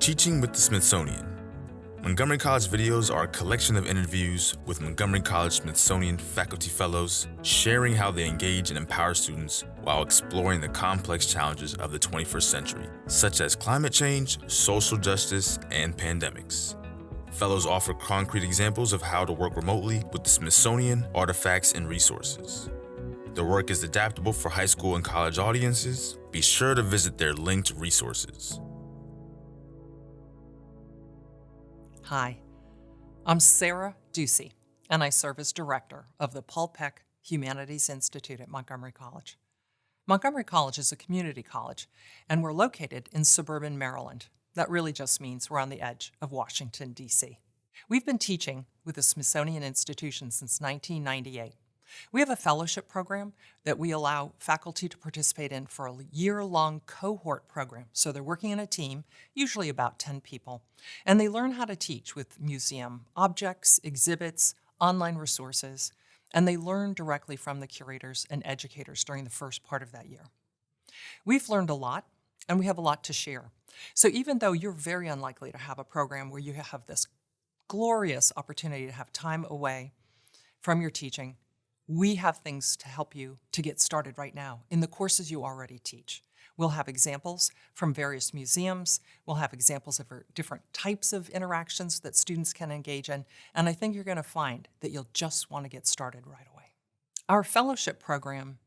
Teaching with the Smithsonian. Montgomery College videos are a collection of interviews with Montgomery College Smithsonian faculty fellows, sharing how they engage and empower students while exploring the complex challenges of the 21st century, such as climate change, social justice, and pandemics. Fellows offer concrete examples of how to work remotely with the Smithsonian, artifacts, and resources. The work is adaptable for high school and college audiences. Be sure to visit their linked resources. Hi, I'm Sara Ducey, and I serve as director of the Paul Peck Humanities Institute at Montgomery College. Montgomery College is a community college, and we're located in suburban Maryland. That really just means we're on the edge of Washington, D.C. We've been teaching with the Smithsonian Institution since 1998. We have a fellowship program that we allow faculty to participate in for a year-long cohort program. So they're working in a team, usually about 10 people, and they learn how to teach with museum objects, exhibits, online resources, and they learn directly from the curators and educators during the first part of that year. We've learned a lot, and we have a lot to share. So even though you're very unlikely to have a program where you have this glorious opportunity to have time away from your teaching, we have things to help you to get started right now in the courses you already teach. We'll have examples from various museums. We'll have examples of different types of interactions that students can engage in. And I think you're going to find that you'll just want to get started right away. Our fellowship program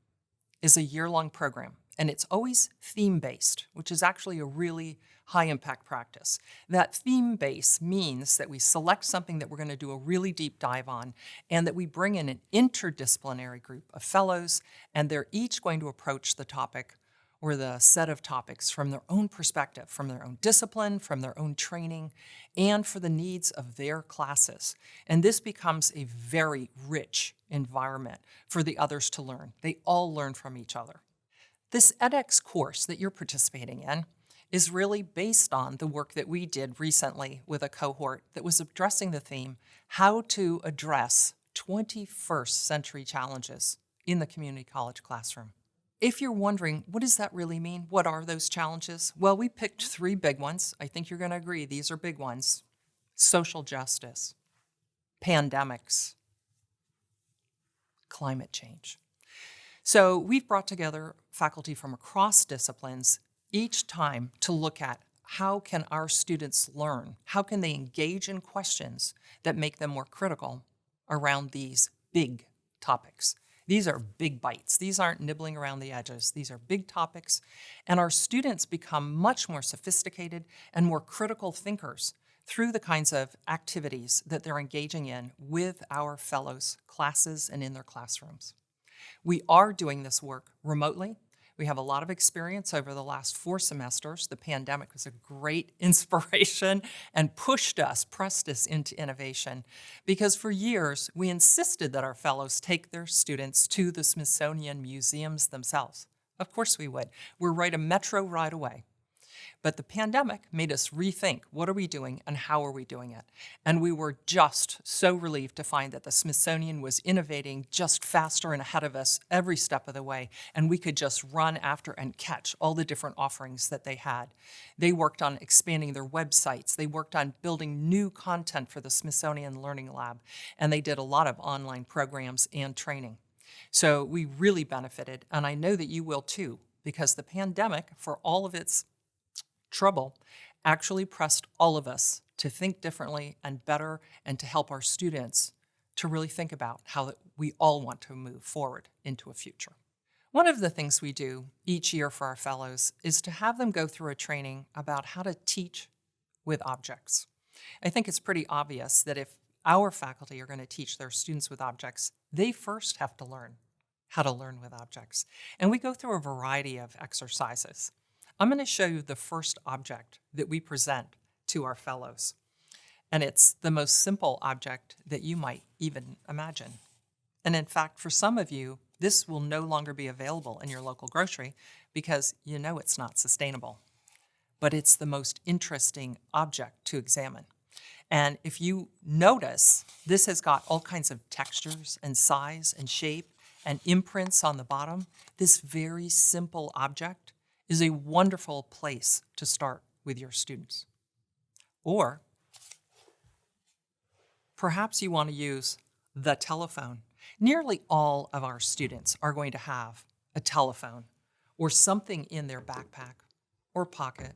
is a year-long program, and it's always theme-based, which is actually a really high-impact practice. That theme base means that we select something that we're going to do a really deep dive on, and that we bring in an interdisciplinary group of fellows, and they're each going to approach the topic or the set of topics from their own perspective, from their own discipline, from their own training, and for the needs of their classes. And this becomes a very rich environment for the others to learn. They all learn from each other. This edX course that you're participating in is really based on the work that we did recently with a cohort that was addressing the theme, how to address 21st century challenges in the community college classroom. If you're wondering, what does that really mean? What are those challenges? Well, we picked 3 big ones. I think you're going to agree these are big ones. Social justice, pandemics, climate change. So we've brought together faculty from across disciplines each time to look at how can our students learn? How can they engage in questions that make them more critical around these big topics? These are big bites. These aren't nibbling around the edges. These are big topics. And our students become much more sophisticated and more critical thinkers through the kinds of activities that they're engaging in with our fellows' classes and in their classrooms. We are doing this work remotely. We have a lot of experience over the last 4 semesters. The pandemic was a great inspiration and pressed us into innovation, because for years we insisted that our fellows take their students to the Smithsonian museums themselves. Of course we would. We're right a metro ride away. But the pandemic made us rethink what are we doing and how are we doing it. And we were just so relieved to find that the Smithsonian was innovating just faster and ahead of us every step of the way, and we could just run after and catch all the different offerings that they had. They worked on expanding their websites. They worked on building new content for the Smithsonian Learning Lab, and they did a lot of online programs and training. So we really benefited, and I know that you will too, because the pandemic, for all of its trouble, actually pressed all of us to think differently and better, and to help our students to really think about how we all want to move forward into a future. One of the things we do each year for our fellows is to have them go through a training about how to teach with objects. I think it's pretty obvious that if our faculty are going to teach their students with objects, they first have to learn how to learn with objects. And we go through a variety of exercises. I'm going to show you the first object that we present to our fellows. And it's the most simple object that you might even imagine. And in fact, for some of you, this will no longer be available in your local grocery because you know it's not sustainable. But it's the most interesting object to examine. And if you notice, this has got all kinds of textures and size and shape and imprints on the bottom. This very simple object is a wonderful place to start with your students. Or perhaps you want to use the telephone. Nearly all of our students are going to have a telephone or something in their backpack or pocket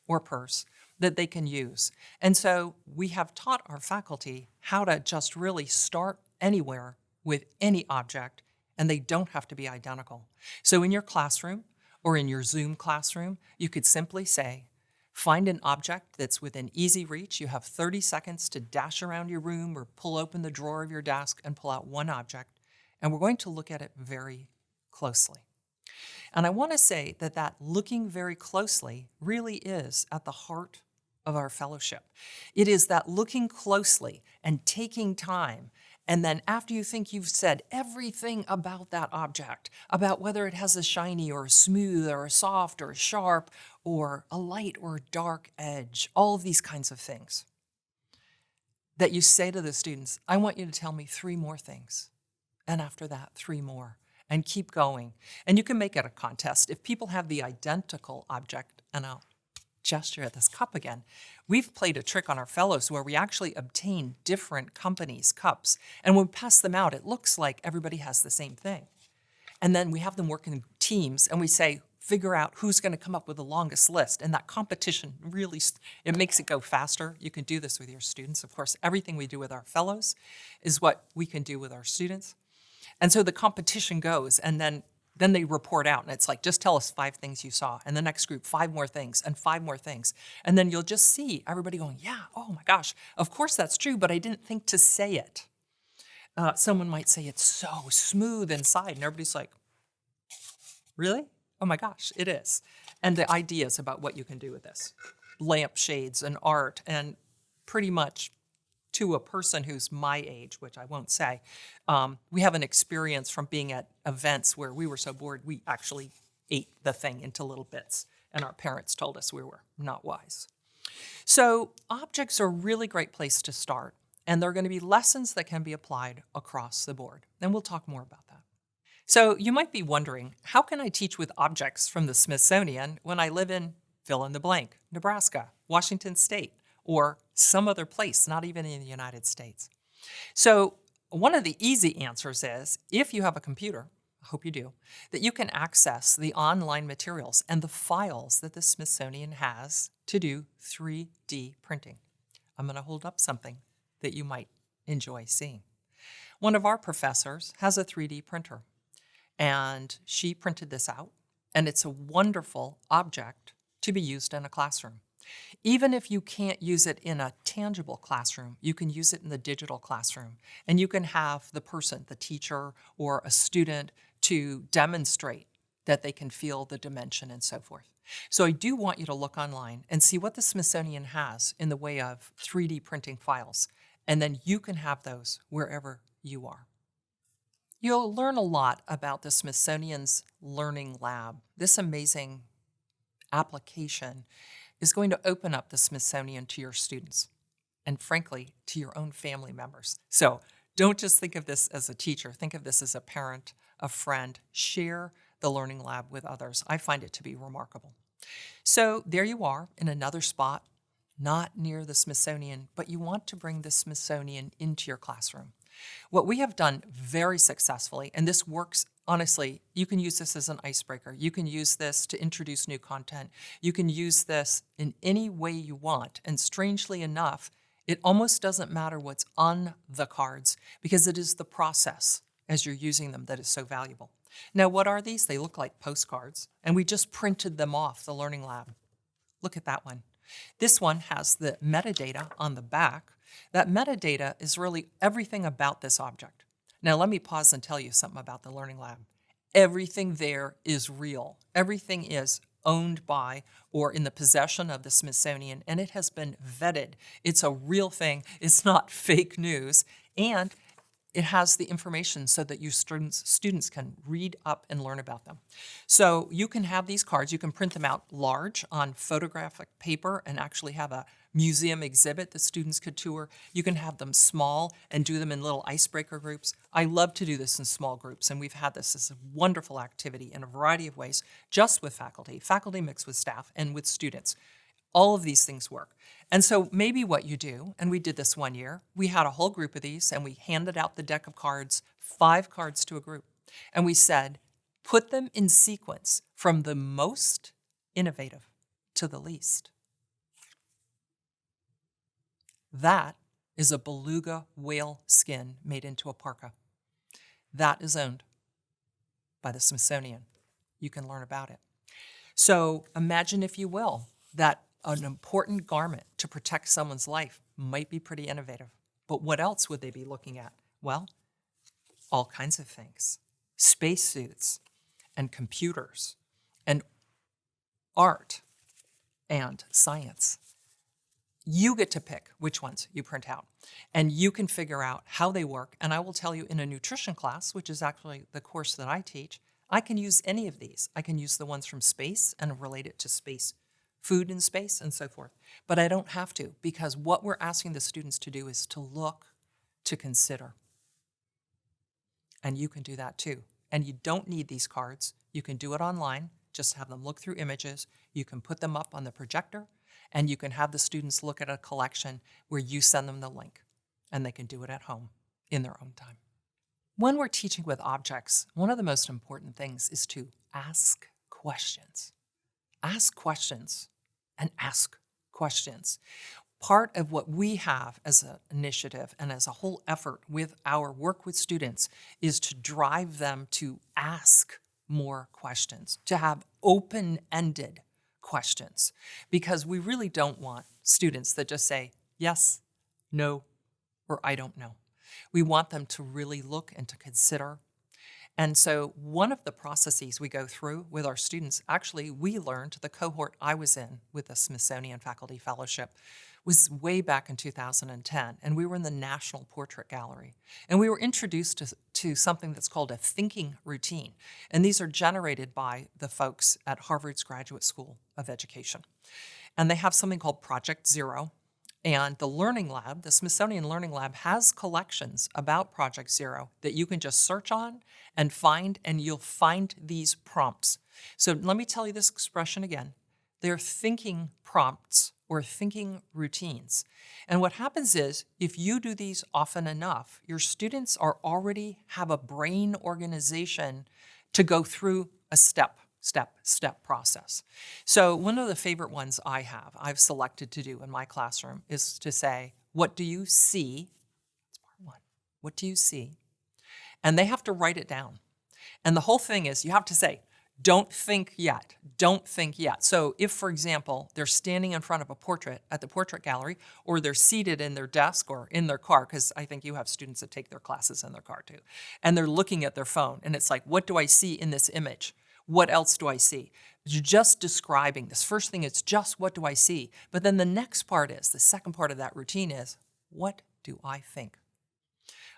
or purse that they can use. And so we have taught our faculty how to just really start anywhere with any object, and they don't have to be identical. So in your classroom or in your Zoom classroom, you could simply say, find an object that's within easy reach. You have 30 seconds to dash around your room or pull open the drawer of your desk and pull out one object, and we're going to look at it very closely. And I want to say that looking very closely really is at the heart of our fellowship. It is that looking closely and taking time, and then after you think you've said everything about that object, about whether it has a shiny or a smooth or a soft or a sharp or a light or a dark edge, all of these kinds of things, that you say to the students, I want you to tell me 3 more things. And after that, 3 more. And keep going. And you can make it a contest. If people have the identical object, and I'll gesture at this cup again, we've played a trick on our fellows where we actually obtain different companies' cups. And when we pass them out, it looks like everybody has the same thing. And then we have them work in teams, and we say, figure out who's going to come up with the longest list. And that competition really, it makes it go faster. You can do this with your students. Of course, everything we do with our fellows is what we can do with our students. And so the competition goes, and then they report out, and it's like, just tell us 5 things you saw. And the next group, 5 more things, and 5 more things. And then you'll just see everybody going, yeah, oh my gosh, of course that's true, but I didn't think to say it. Someone might say, it's so smooth inside, and everybody's like, really? Oh my gosh, it is. And the ideas about what you can do with this. Lampshades and art, and pretty much to a person who's my age, which I won't say, we have an experience from being at events where we were so bored, we actually ate the thing into little bits, and our parents told us we were not wise. So objects are a really great place to start, and there are going to be lessons that can be applied across the board, and we'll talk more about that. So you might be wondering, how can I teach with objects from the Smithsonian when I live in fill in the blank, Nebraska, Washington State, or some other place, not even in the United States? So one of the easy answers is, if you have a computer, I hope you do, that you can access the online materials and the files that the Smithsonian has to do 3D printing. I'm going to hold up something that you might enjoy seeing. One of our professors has a 3D printer, and she printed this out, and it's a wonderful object to be used in a classroom. Even if you can't use it in a tangible classroom, you can use it in the digital classroom. And you can have the person, the teacher or a student, to demonstrate that they can feel the dimension and so forth. So I do want you to look online and see what the Smithsonian has in the way of 3D printing files. And then you can have those wherever you are. You'll learn a lot about the Smithsonian's Learning Lab. This amazing application is going to open up the Smithsonian to your students and, frankly, to your own family members. So don't just think of this as a teacher. Think of this as a parent, a friend. Share the Learning Lab with others. I find it to be remarkable. So there you are in another spot, not near the Smithsonian, but you want to bring the Smithsonian into your classroom. What we have done very successfully, and this works, honestly, you can use this as an icebreaker. You can use this to introduce new content. You can use this in any way you want. And strangely enough, it almost doesn't matter what's on the cards, because it is the process as you're using them that is so valuable. Now, what are these? They look like postcards, and we just printed them off the Learning Lab. Look at that one. This one has the metadata on the back. That metadata is really everything about this object. Now, let me pause and tell you something about the Learning Lab. Everything there is real. Everything is owned by or in the possession of the Smithsonian, and it has been vetted. It's a real thing. It's not fake news, and it has the information so that you students can read up and learn about them. So you can have these cards. You can print them out large on photographic paper and actually have a museum exhibit that students could tour. You can have them small and do them in little icebreaker groups. I love to do this in small groups, and we've had this as a wonderful activity in a variety of ways, just with faculty mixed with staff, and with students. All of these things work. And so maybe what you do, and we did this one year, we had a whole group of these and we handed out the deck of cards, 5 cards to a group. And we said, put them in sequence from the most innovative to the least. That is a beluga whale skin made into a parka. That is owned by the Smithsonian. You can learn about it. So imagine, if you will, that an important garment to protect someone's life might be pretty innovative. But what else would they be looking at? Well, all kinds of things. Spacesuits and computers and art and science. You get to pick which ones you print out, and you can figure out how they work. And I will tell you, in a nutrition class, which is actually the course that I teach, I can use any of these. I can use the ones from space and relate it to space, food in space, and so forth. But I don't have to, because what we're asking the students to do is to look, to consider. And you can do that too. And you don't need these cards. You can do it online. Just have them look through images. You can put them up on the projector, and you can have the students look at a collection where you send them the link, and they can do it at home in their own time. When we're teaching with objects, one of the most important things is to ask questions. Ask questions and ask questions. Part of what we have as an initiative and as a whole effort with our work with students is to drive them to ask more questions, to have open-ended questions, because we really don't want students that just say yes, no, or I don't know. We want them to really look and to consider. And so one of the processes we go through with our students, actually we learned, the cohort I was in with the Smithsonian Faculty Fellowship, was way back in 2010, and we were in the National Portrait Gallery. And we were introduced to something that's called a thinking routine. And these are generated by the folks at Harvard's Graduate School of Education. And they have something called Project Zero. And the Learning Lab, the Smithsonian Learning Lab, has collections about Project Zero that you can just search on and find, and you'll find these prompts. So let me tell you this expression again. They're thinking prompts or thinking routines. And what happens is, if you do these often enough, your students already have a brain organization to go through a step process. So one of the favorite ones I've selected to do in my classroom is to say, what do you see? That's part 1. What do you see? And they have to write it down. And the whole thing is, you have to say, don't think yet. Don't think yet. So if, for example, they're standing in front of a portrait at the portrait gallery, or they're seated in their desk or in their car, because I think you have students that take their classes in their car too, and they're looking at their phone, and it's like, what do I see in this image? What else do I see? You're just describing. This first thing is just, what do I see? But then the next part is, the second part of that routine is, what do I think?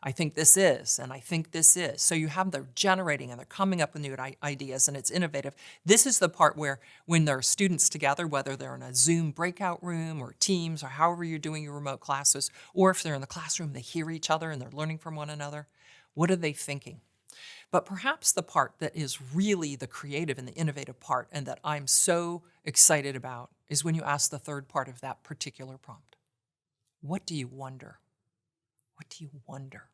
I think this is, and I think this is. So you have them generating, and they're coming up with new ideas, and it's innovative. This is the part where, when there are students together, whether they're in a Zoom breakout room or Teams or however you're doing your remote classes, or if they're in the classroom, they hear each other and they're learning from one another. What are they thinking? But perhaps the part that is really the creative and the innovative part, and that I'm so excited about, is when you ask the third part of that particular prompt. What do you wonder? What do you wonder?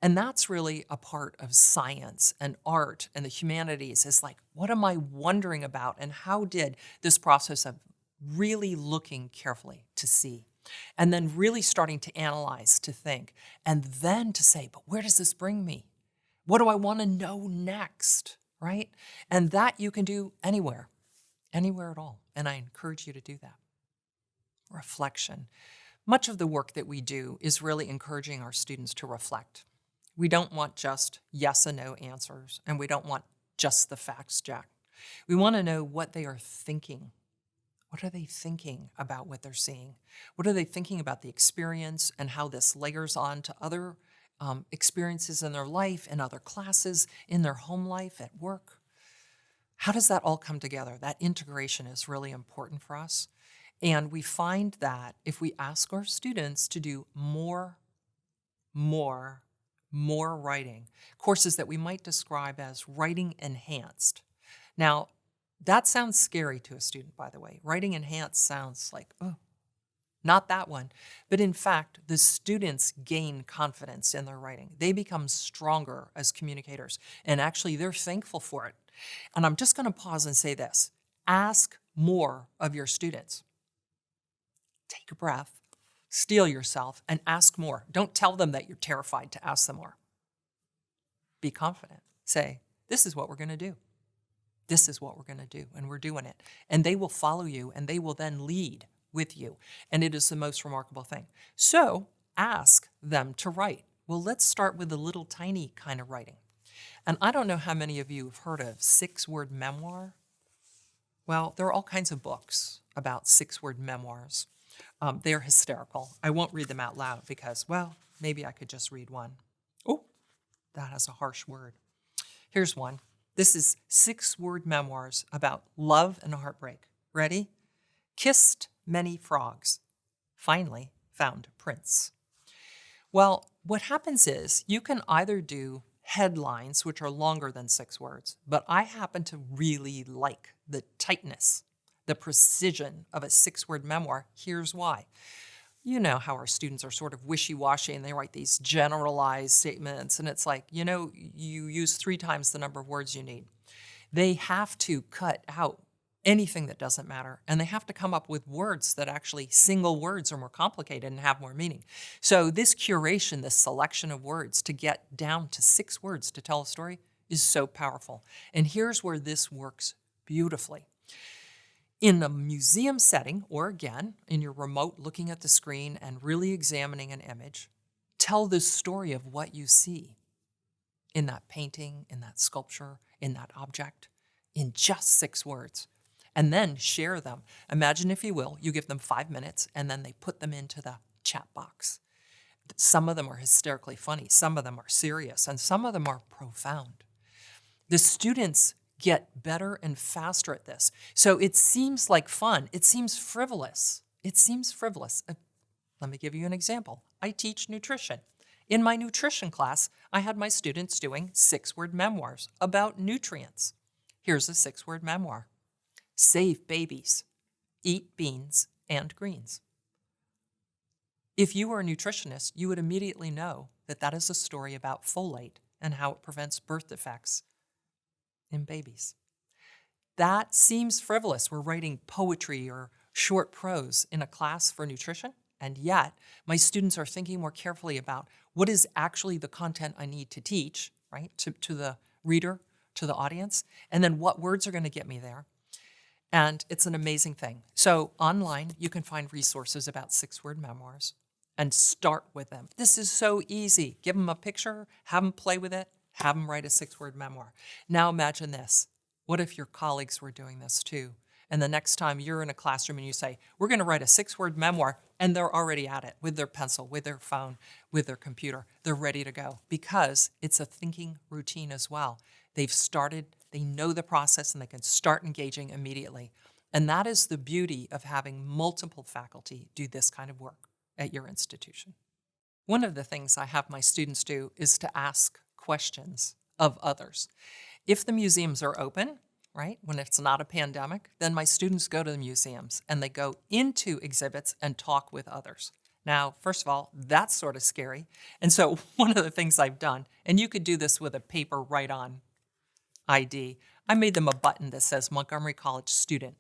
And that's really a part of science and art and the humanities, is like, what am I wondering about? And how did this process of really looking carefully to see, and then really starting to analyze, to think, and then to say, but where does this bring me? What do I want to know next, right? And that you can do anywhere at all. And I encourage you to do that. Reflection. Much of the work that we do is really encouraging our students to reflect. We don't want just yes and no answers, and we don't want just the facts, Jack. We want to know what they are thinking. What are they thinking about what they're seeing? What are they thinking about the experience, and how this layers on to other experiences in their life, in other classes, in their home life, at work? How does that all come together? That integration is really important for us. And we find that if we ask our students to do more writing, courses that we might describe as writing enhanced. Now, That sounds scary to a student, by the way. Writing enhanced sounds like, oh, not that one. But in fact, the students gain confidence in their writing. They become stronger as communicators, and actually they're thankful for it. And I'm just going to pause and say this. Ask more of your students. Take a breath, steel yourself, and ask more. Don't tell them that you're terrified to ask them more. Be confident. Say, this is what we're going to do. This is what we're going to do, and we're doing it. And they will follow you, and they will then lead with you. And it is the most remarkable thing. So ask them to write. Well, let's start with a little tiny kind of writing. And I don't know how many of you have heard of 6-word memoir. Well, there are all kinds of books about 6-word memoirs. They're hysterical. I won't read them out loud because, well, maybe I could just read one. Oh, that has a harsh word. Here's one. This is 6-word memoirs about love and heartbreak. Ready? Kissed many frogs. Finally found Prince. Well, what happens is you can either do headlines, which are longer than 6 words, but I happen to really like the tightness, the precision of a 6-word memoir. Here's why. You know how our students are sort of wishy-washy and they write these generalized statements, and it's like, you use 3 times the number of words you need. They have to cut out anything that doesn't matter, and they have to come up with words that actually, single words are more complicated and have more meaning. So this curation, this selection of words to get down to 6 words to tell a story is so powerful. And here's where this works beautifully. In a museum setting, or again, in your remote looking at the screen and really examining an image, tell the story of what you see in that painting, in that sculpture, in that object, in just 6 words. And then share them. Imagine, if you will, you give them 5 minutes and then they put them into the chat box. Some of them are hysterically funny, some of them are serious, and some of them are profound. The students get better and faster at this. So it seems like fun. It seems frivolous. Let me give you an example. I teach nutrition. In my nutrition class, I had my students doing 6-word memoirs about nutrients. Here's a 6-word memoir. Save babies. Eat beans and greens. If you were a nutritionist, you would immediately know that that is a story about folate and how it prevents birth defects in babies. That seems frivolous. We're writing poetry or short prose in a class for nutrition, and yet my students are thinking more carefully about what is actually the content I need to teach, right, to the reader, to the audience, and then what words are going to get me there. And it's an amazing thing. So online, you can find resources about 6-word memoirs and start with them. This is so easy. Give them a picture, have them play with it, have them write a 6-word memoir. Now imagine this. What if your colleagues were doing this too? And the next time you're in a classroom and you say, we're going to write a 6-word memoir, and they're already at it with their pencil, with their phone, with their computer. They're ready to go because it's a thinking routine as well. They've started, they know the process, and they can start engaging immediately. And that is the beauty of having multiple faculty do this kind of work at your institution. One of the things I have my students do is to ask questions of others. If the museums are open, right, when it's not a pandemic, then my students go to the museums and they go into exhibits and talk with others. Now, first of all, that's sort of scary. And so one of the things I've done, and you could do this with a paper write-on ID, I made them a button that says Montgomery College student.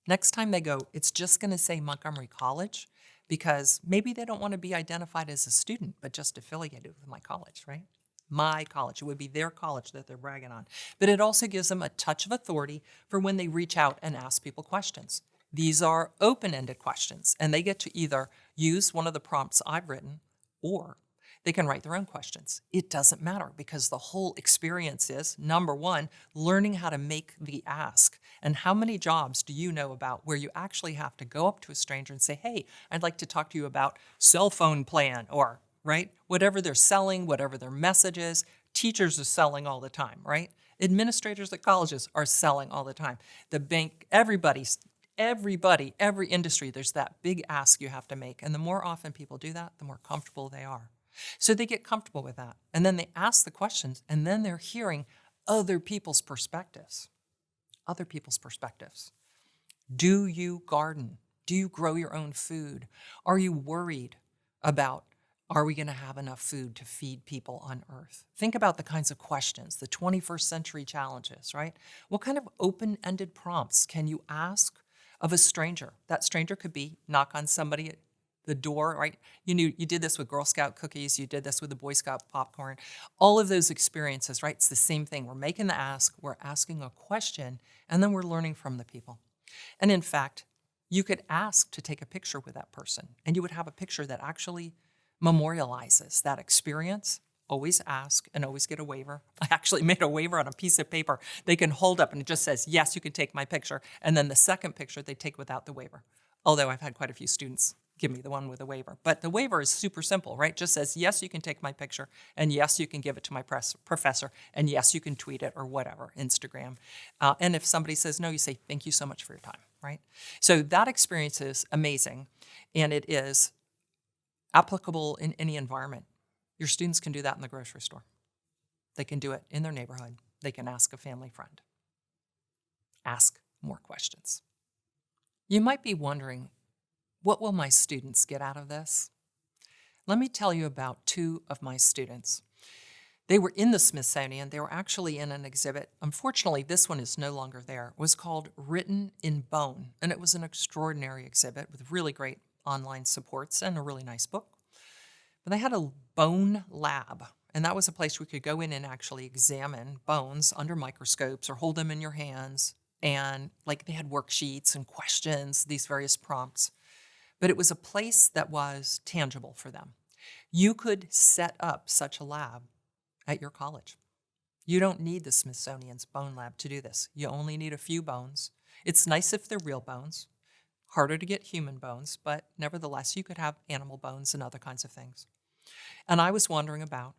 Next time they go, it's just going to say Montgomery College because maybe they don't want to be identified as a student, but just affiliated with my college, right? My college. It would be their college that they're bragging on. But it also gives them a touch of authority for when they reach out and ask people questions. These are open-ended questions, and they get to either use one of the prompts I've written or they can write their own questions. It doesn't matter because the whole experience is, number one, learning how to make the ask. And how many jobs do you know about where you actually have to go up to a stranger and say, hey, I'd like to talk to you about cell phone plan or, right, whatever they're selling, whatever their message is. Teachers are selling all the time, right? Administrators at colleges are selling all the time. The bank, everybody, every industry, there's that big ask you have to make. And the more often people do that, the more comfortable they are. So they get comfortable with that. And then they ask the questions, and then they're hearing other people's perspectives. other people's perspectives. Do you garden? Do you grow your own food? Are you worried about, are we going to have enough food to feed people on Earth? Think about the kinds of questions, the 21st century challenges, right? What kind of open-ended prompts can you ask of a stranger? That stranger could be knock on somebody at the door, right? You did this with Girl Scout cookies, you did this with the Boy Scout popcorn. All of those experiences, right? It's the same thing. We're making the ask, we're asking a question, and then we're learning from the people. And in fact, you could ask to take a picture with that person, and you would have a picture that actually memorializes that experience. Always ask and always get a waiver. I actually made a waiver on a piece of paper they can hold up, and it just says, yes, you can take my picture. And then the second picture they take without the waiver. Although I've had quite a few students give me the one with a waiver. But the waiver is super simple, right? Just says, yes, you can take my picture, and yes, you can give it to my professor, and yes, you can tweet it or whatever, Instagram. And if somebody says no, you say, thank you so much for your time, right? So that experience is amazing, and it is applicable in any environment. Your students can do that in the grocery store. They can do it in their neighborhood. They can ask a family friend. Ask more questions. You might be wondering, what will my students get out of this? Let me tell you about two of my students. They were in the Smithsonian. They were actually in an exhibit. Unfortunately, this one is no longer there. It was called Written in Bone, and it was an extraordinary exhibit with really great online supports and a really nice book. But they had a bone lab, and that was a place where you could go in and actually examine bones under microscopes or hold them in your hands. And like they had worksheets and questions, these various prompts. But it was a place that was tangible for them. You could set up such a lab at your college. You don't need the Smithsonian's bone lab to do this. You only need a few bones. It's nice if they're real bones. Harder to get human bones, but nevertheless, you could have animal bones and other kinds of things. And I was wandering about,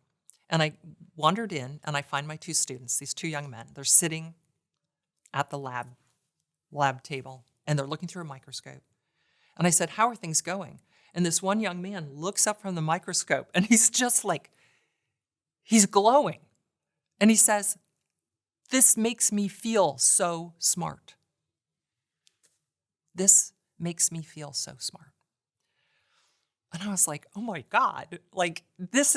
and I wandered in, and I find my two students, these two young men. They're sitting at the lab table, and they're looking through a microscope. And I said, how are things going? And this one young man looks up from the microscope, and he's just like, he's glowing. And he says, this makes me feel so smart. This makes me feel so smart. And I was like, oh my God, like that's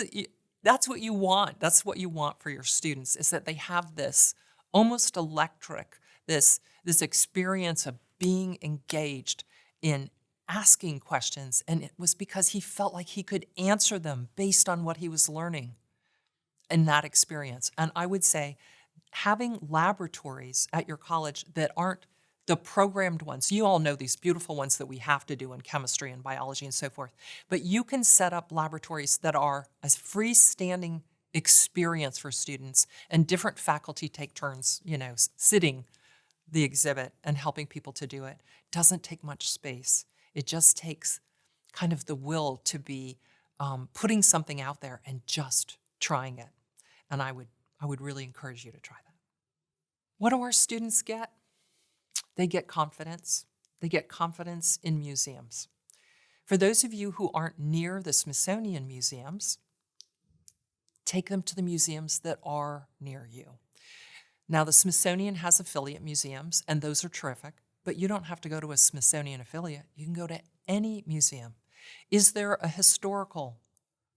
what you want. That's what you want for your students, is that they have this almost electric, this experience of being engaged in asking questions. And it was because he felt like he could answer them based on what he was learning in that experience. And I would say having laboratories at your college that aren't the programmed ones. You all know these beautiful ones that we have to do in chemistry and biology and so forth. But you can set up laboratories that are a freestanding experience for students, and different faculty take turns, sitting the exhibit and helping people to do it. It doesn't take much space. It just takes kind of the will to be putting something out there and just trying it. And I would really encourage you to try that. What do our students get? They get confidence. They get confidence in museums. For those of you who aren't near the Smithsonian museums, take them to the museums that are near you. Now, the Smithsonian has affiliate museums, and those are terrific, but you don't have to go to a Smithsonian affiliate. You can go to any museum. Is there a historical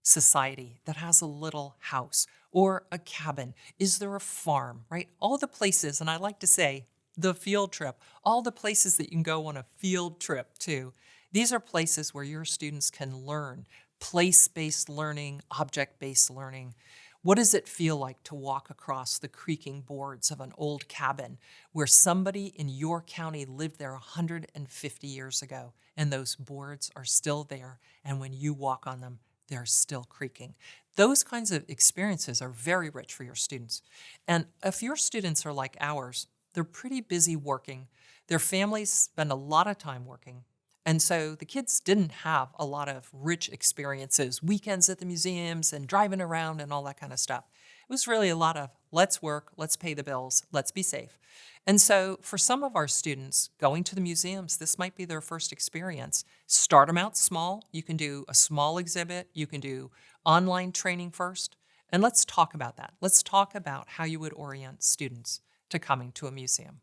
society that has a little house or a cabin? Is there a farm, right? All the places, and I like to say the field trip, all the places that you can go on a field trip to, these are places where your students can learn place-based learning, object-based learning. What does it feel like to walk across the creaking boards of an old cabin where somebody in your county lived there 150 years ago, and those boards are still there, and when you walk on them, they're still creaking? Those kinds of experiences are very rich for your students. And if your students are like ours, they're pretty busy working. Their families spend a lot of time working. And so the kids didn't have a lot of rich experiences, weekends at the museums and driving around and all that kind of stuff. It was really a lot of let's work, let's pay the bills, let's be safe. And so for some of our students, going to the museums, this might be their first experience. Start them out small. You can do a small exhibit. You can do online training first. And let's talk about that. Let's talk about how you would orient students to coming to a museum.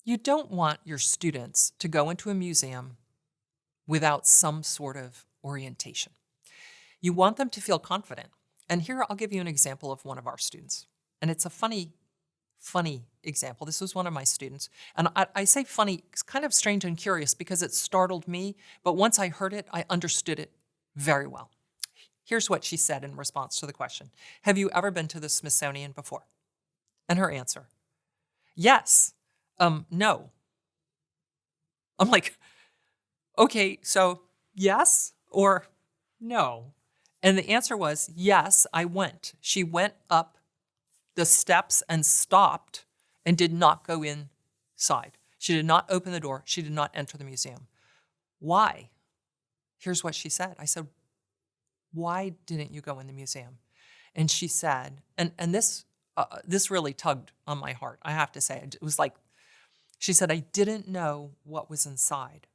You don't want your students to go into a museum without some sort of orientation. You want them to feel confident. And here I'll give you an example of one of our students. And it's a funny example. This was one of my students. And I say funny, it's kind of strange and curious because it startled me. But once I heard it, I understood it very well. Here's what she said in response to the question. Have you ever been to the Smithsonian before? And her answer, yes. No. I'm like, okay, so yes or no? And the answer was, yes, I went. She went up the steps and stopped and did not go inside. She did not open the door. She did not enter the museum. Why? Here's what she said. I said, why didn't you go in the museum? And she said, and this really tugged on my heart, I have to say. It was like, she said, I didn't know what was inside.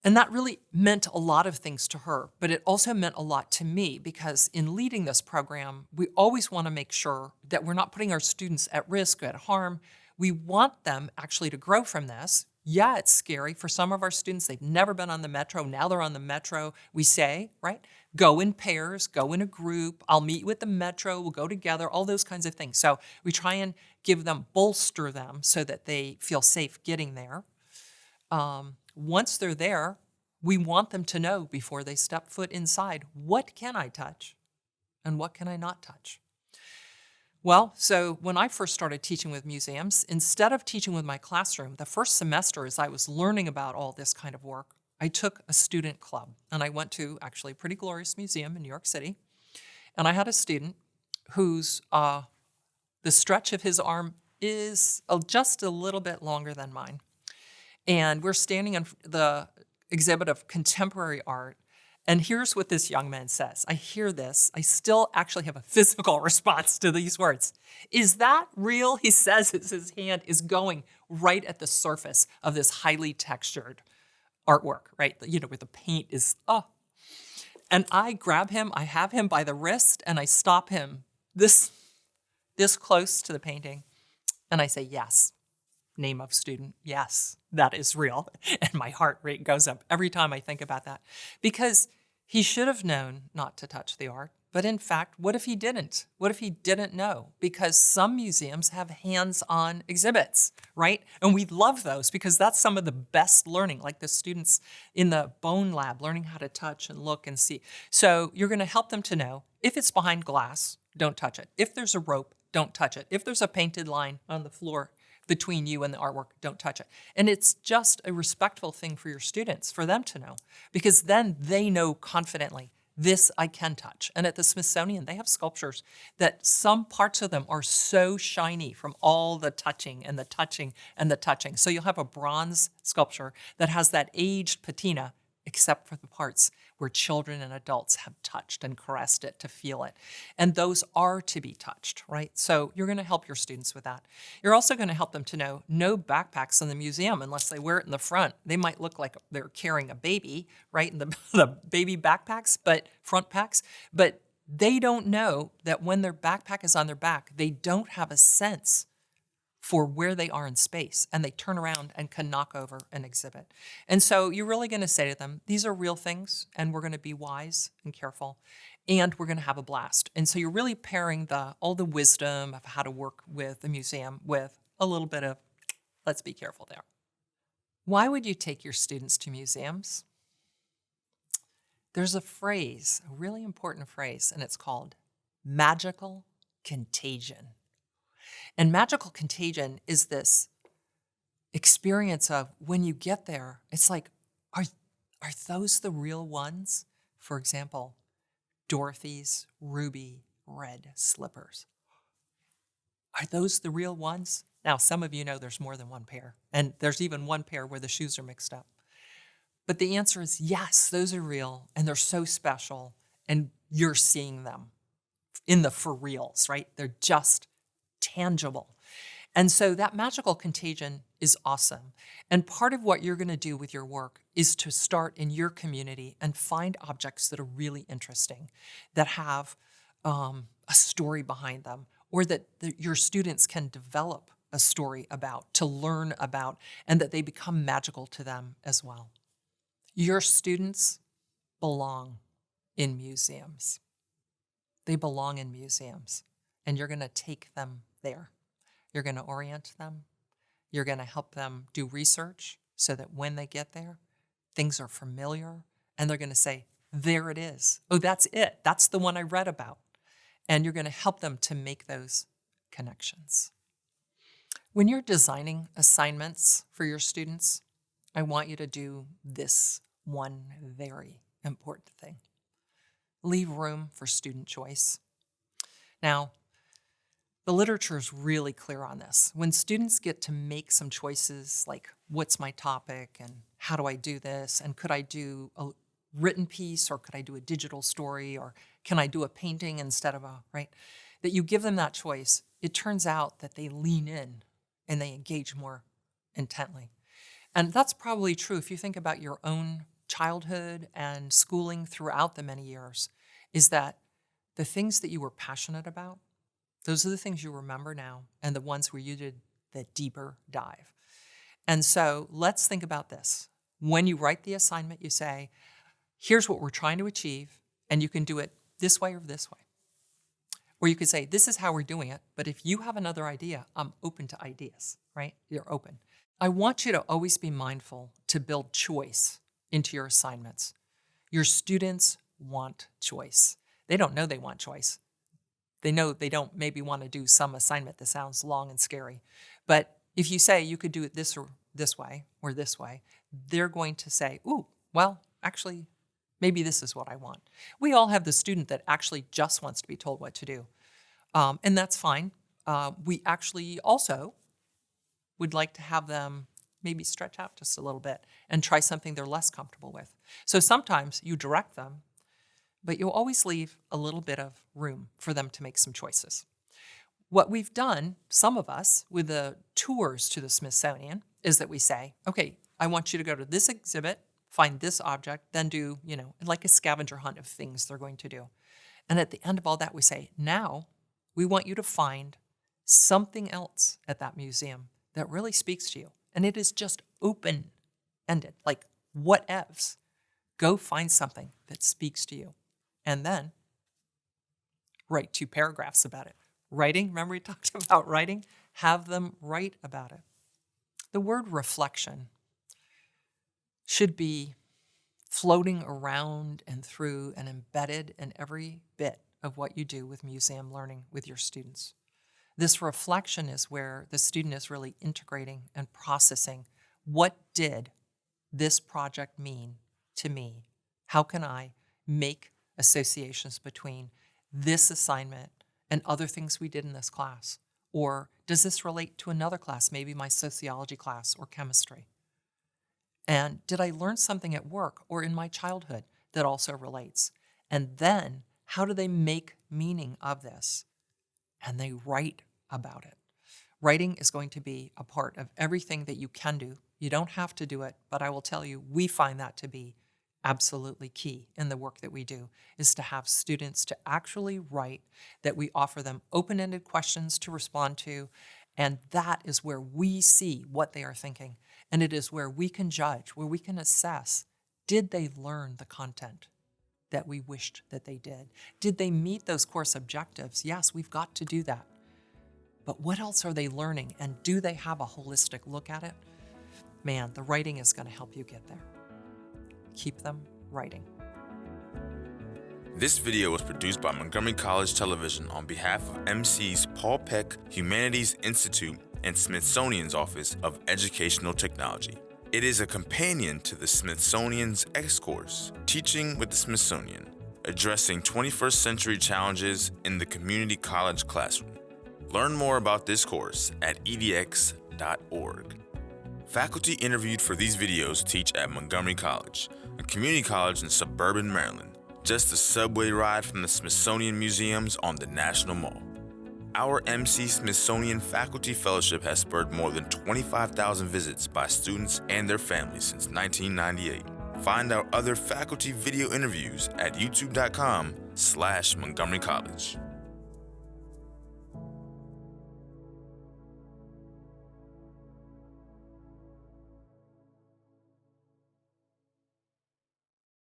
And that really meant a lot of things to her, but it also meant a lot to me because in leading this program, we always want to make sure that we're not putting our students at risk, at harm. We want them actually to grow from this. Yeah, it's scary. For some of our students, they've never been on the metro. Now they're on the metro. We say, right, go in pairs, go in a group. I'll meet you at the metro. We'll go together, all those kinds of things. So we try and bolster them so that they feel safe getting there. Once they're there, we want them to know before they step foot inside, what can I touch and what can I not touch? Well, so when I first started teaching with museums, instead of teaching with my classroom, the first semester as I was learning about all this kind of work, I took a student club and I went to actually a pretty glorious museum in New York City. And I had a student whose, the stretch of his arm is just a little bit longer than mine. And we're standing in the exhibit of contemporary art. And here's what this young man says. I hear this. I still actually have a physical response to these words. Is that real? He says as his hand is going right at the surface of this highly textured artwork, right? You know, where the paint is, And I grab him, I have him by the wrist, and I stop him this close to the painting. And I say, yes. Name of student, yes, that is real. And my heart rate goes up every time I think about that. Because he should have known not to touch the art. But in fact, what if he didn't? What if he didn't know? Because some museums have hands-on exhibits, right? And we love those because that's some of the best learning, like the students in the bone lab learning how to touch and look and see. So you're going to help them to know if it's behind glass, don't touch it. If there's a rope, don't touch it. If there's a painted line on the floor between you and the artwork, don't touch it. And it's just a respectful thing for your students, for them to know, because then they know confidently, this I can touch. And at the Smithsonian, they have sculptures that some parts of them are so shiny from all the touching and the touching and the touching. So you'll have a bronze sculpture that has that aged patina, except for the parts where children and adults have touched and caressed it to feel it. And those are to be touched, right? So you're going to help your students with that. You're also going to help them to know no backpacks in the museum unless they wear it in the front. They might look like they're carrying a baby, right? In the baby backpacks, but front packs. But they don't know that when their backpack is on their back, they don't have a sense for where they are in space, and they turn around and can knock over an exhibit. And so you're really going to say to them, these are real things, and we're going to be wise and careful, and we're going to have a blast. And so you're really pairing all the wisdom of how to work with the museum with a little bit of, let's be careful there. Why would you take your students to museums? There's a phrase, a really important phrase, and it's called magical contagion. And magical contagion is this experience of when you get there, it's like, are those the real ones? For example, Dorothy's ruby red slippers. Are those the real ones? Now, some of you know there's more than one pair, and there's even one pair where the shoes are mixed up. But the answer is yes, those are real, and they're so special, and you're seeing them in the for reals, right? They're just tangible. And so that magical contagion is awesome. And part of what you're going to do with your work is to start in your community and find objects that are really interesting, that have a story behind them, or that your students can develop a story about, to learn about, and that they become magical to them as well. Your students belong in museums. They belong in museums, and you're going to take them there. You're going to orient them. You're going to help them do research so that when they get there, things are familiar, and they're going to say, there it is. Oh, that's it. That's the one I read about. And you're going to help them to make those connections. When you're designing assignments for your students, I want you to do this one very important thing. Leave room for student choice. Now, the literature is really clear on this. When students get to make some choices like, what's my topic and how do I do this? And could I do a written piece, or could I do a digital story, or can I do a painting instead of right? That you give them that choice, it turns out that they lean in and they engage more intently. And that's probably true if you think about your own childhood and schooling throughout the many years, is that the things that you were passionate about, those are the things you remember now, and the ones where you did the deeper dive. And so let's think about this. When you write the assignment, you say, here's what we're trying to achieve, and you can do it this way or this way. Or you could say, this is how we're doing it, but if you have another idea, I'm open to ideas, right? You're open. I want you to always be mindful to build choice into your assignments. Your students want choice. They don't know they want choice. They know they don't maybe want to do some assignment that sounds long and scary. But if you say you could do it this way, they're going to say, ooh, well, actually, maybe this is what I want. We all have the student that actually just wants to be told what to do. And that's fine. We actually also would like to have them maybe stretch out just a little bit and try something they're less comfortable with. So sometimes you direct them, but you'll always leave a little bit of room for them to make some choices. What we've done, some of us, with the tours to the Smithsonian, is that we say, okay, I want you to go to this exhibit, find this object, then do, like a scavenger hunt of things they're going to do. And at the end of all that, we say, now we want you to find something else at that museum that really speaks to you. And it is just open-ended, like whatevs. Go find something that speaks to you. And then write 2 paragraphs about it. Writing, remember we talked about writing? Have them write about it. The word reflection should be floating around and through and embedded in every bit of what you do with museum learning with your students. This reflection is where the student is really integrating and processing, what did this project mean to me? How can I make associations between this assignment and other things we did in this class? Or does this relate to another class, maybe my sociology class or chemistry? And did I learn something at work or in my childhood that also relates? And then how do they make meaning of this? And they write about it. Writing is going to be a part of everything that you can do. You don't have to do it, but I will tell you, we find that to be absolutely key in the work that we do, is to have students to actually write, that we offer them open-ended questions to respond to, and that is where we see what they are thinking. And it is where we can judge, where we can assess, did they learn the content that we wished that they did? Did they meet those course objectives? Yes, we've got to do that. But what else are they learning? And do they have a holistic look at it? Man, the writing is going to help you get there. Keep them writing. This video was produced by Montgomery College Television on behalf of MC's Paul Peck Humanities Institute and Smithsonian's Office of Educational Technology. It is a companion to the Smithsonian's X-Course, Teaching with the Smithsonian, addressing 21st century challenges in the community college classroom. Learn more about this course at edx.org. Faculty interviewed for these videos teach at Montgomery College, a community college in suburban Maryland, just a subway ride from the Smithsonian Museums on the National Mall. Our MC Smithsonian Faculty Fellowship has spurred more than 25,000 visits by students and their families since 1998. Find our other faculty video interviews at youtube.com/Montgomery College.